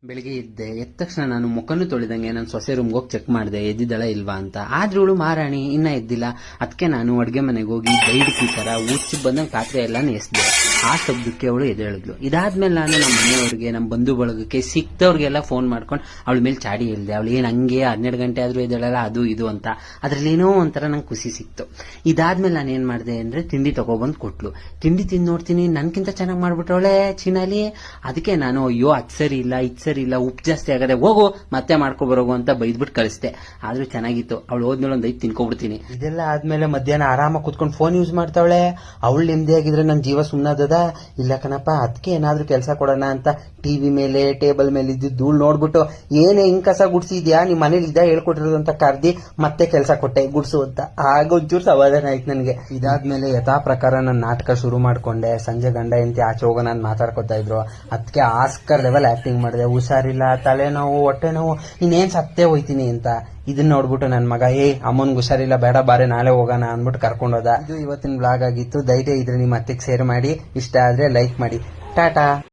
ಬೆಳಿಗ್ಗೆ ಎದ್ದ ತಕ್ಷಣ ನಾನು ಮುಖನೂ ತೊಳೆದಂಗೆ ನನ್ನ ಸೊಸೆ ರೂಮ್ಗೆ ಹೋಗಿ ಚೆಕ್ ಮಾಡಿದೆ ಎದ್ದಿದ್ದಳ ಇಲ್ವಾ ಅಂತ. ಆದ್ರೂ ಇವಳು ಮಾರಾಣಿ ಇನ್ನ ಎದ್ದಿಲ್ಲ. ಅದಕ್ಕೆ ನಾನು ಅಡ್ಗೆ ಮನೆಗೆ ಹೋಗಿ ಬೈಡ್ಕಿ ತರ ಉಚ್ಚು ಬಂದಂಗೆ ಪಾತ್ರೆ ಎಲ್ಲಾನು ಎಸ್ದೆ. ಆ ಶಬ್ದಕ್ಕೆ ಅವಳು ಎದ್ದೇಳಿದ್ಲು. ಇದಾದ್ಮೇಲೆ ನಾನು ನಮ್ಮ ಮನೆಯವ್ರಿಗೆ, ನಮ್ಮ ಬಂಧು ಬಳಗಕ್ಕೆ, ಸಿಕ್ತವ್ರಿಗೆಲ್ಲ ಫೋನ್ ಮಾಡ್ಕೊಂಡು ಅವಳ ಮೇಲೆ ಚಾಡಿ ಹೇಳ್ದೆ. ಅವಳು ಏನ್ ಹಂಗೆ 12 ಗಂಟೆ ಆದ್ರೂ ಎದ್ದೇಳಲ್ಲ ಅದು ಇದು ಅಂತ. ಅದ್ರಲ್ಲಿ ಏನೋ ಒಂಥರ ನಂಗೆ ಖುಷಿ ಸಿಕ್ತು. ಇದಾದ್ಮೇಲೆ ನಾನು ಏನ್ ಮಾಡಿದೆ ಅಂದ್ರೆ ತಿಂಡಿ ತಗೊಬಂದ್ ಕೊಟ್ಲು. ತಿಂಡಿ ತಿಂದು ನೋಡ್ತೀನಿ ನನ್ಕಿಂತ ಚೆನ್ನಾಗಿ ಮಾಡ್ಬಿಟ್ಟವಳೆ ಚಿನಾಲಿ. ಅದಕ್ಕೆ ನಾನು ಅಯ್ಯೋ ಅದ್ ಸರಿ ಇಲ್ಲ ಇದ್ ಸರಿ ಇಲ್ಲ, ಉಪ್ಪು ಜಾಸ್ತಿ ಆಗದೆ, ಹೋಗು ಮತ್ತೆ ಮಾಡ್ಕೊಬರೋಗು ಅಂತ ಬೈದ್ಬಿಟ್ಟು ಕಳಿಸ್ದೆ. ಆದ್ರೂ ಚೆನ್ನಾಗಿತ್ತು. ಅವಳು ಹೋದ್ಮೇಲೆ ಒಂದ್ 5 ತಿನ್ಕೊಬಿಡ್ತೀನಿ. ಇದೆಲ್ಲ ಆದ್ಮೇಲೆ ಮಧ್ಯಾಹ್ನ ಆರಾಮಾಗಿ ಕುತ್ಕೊಂಡು ಫೋನ್ ಯೂಸ್ ಮಾಡ್ತಾವಳೆ. ಅವಳು ನೆಮ್ಮದಿ ಆಗಿದ್ರೆ ನನ್ನ ಜೀವ ಸುಮ್ಮನದ ಇಲ್ಲ ಕಣಪ್ಪ. ಅದಕ್ಕೆ ಏನಾದ್ರೂ ಕೆಲಸ ಕೊಡೋಣ ಅಂತ ಟಿವಿ ಮೇಲೆ ಟೇಬಲ್ ಮೇಲೆ ಇದ್ದು ಧೂಳ್ ನೋಡ್ಬಿಟ್ಟು ಏನೇ ಹಿಂಗ್ ಕಸ ಗುಡ್ಸಿದ್ಯಾ ನಿಮ್ ಮನೇಲಿ ಇದ್ದ ಹೇಳ್ಕೊಟ್ಟಿರೋದು ಅಂತ ಕರ್ದಿ ಮತ್ತೆ ಕೆಲಸ ಕೊಟ್ಟೆ ಗುಡ್ಸು ಅಂತ. ಆಗ ಒಂಚೂರು ಸಮಾಧಾನ ಆಯ್ತು ನನಗೆ. ಇದಾದ್ಮೇಲೆ ಯಥಾ ಪ್ರಕಾರ ನನ್ನ ನಾಟಕ ಶುರು ಮಾಡ್ಕೊಂಡೆ. ಸಂಜೆ ಗಂಡ ಹೆಂಡತಿ ಆಚೆ ಹೋಗೋ ನಾನು ಮಾತಾಡ್ಕೊತಾ ಇದ್ರು. ಅದಕ್ಕೆ ಆಸ್ಕರ್ ಲೆವೆಲ್ ಆಕ್ಟಿಂಗ್ ಮಾಡಿದೆ. ಹುಷಾರಿಲ್ಲ, ತಲೆನೋವು, ಹೊಟ್ಟೆ ನೋವು, ಇನ್ನೇನ್ ಸತ್ತೇ ಹೋಯ್ತೀನಿ ಅಂತ. ಇದನ್ನ ನೋಡ್ಬಿಟ್ಟು ನನ್ನ ಮಗ ಅಮ್ಮನ್ಗೆ ಹುಷಾರಿಲ್ಲ ಬೇಡ ಬಾರೆ ನಾಳೆ ಹೋಗೋಣ ಅಂದ್ಬಿಟ್ಟು ಕರ್ಕೊಂಡೋದ. ಇದು ಇವತ್ತಿನ ಬ್ಲಾಗ್ ಆಗಿತ್ತು. ಧೈರ್ಯ ಇದ್ರೆ ನಿಮ್ಮ ಅತ್ತಿಗೆ ಶೇರ್ ಮಾಡಿ, ಇಷ್ಟ ಆದ್ರೆ ಲೈಕ್ ಮಾಡಿ. ಟಾಟಾ.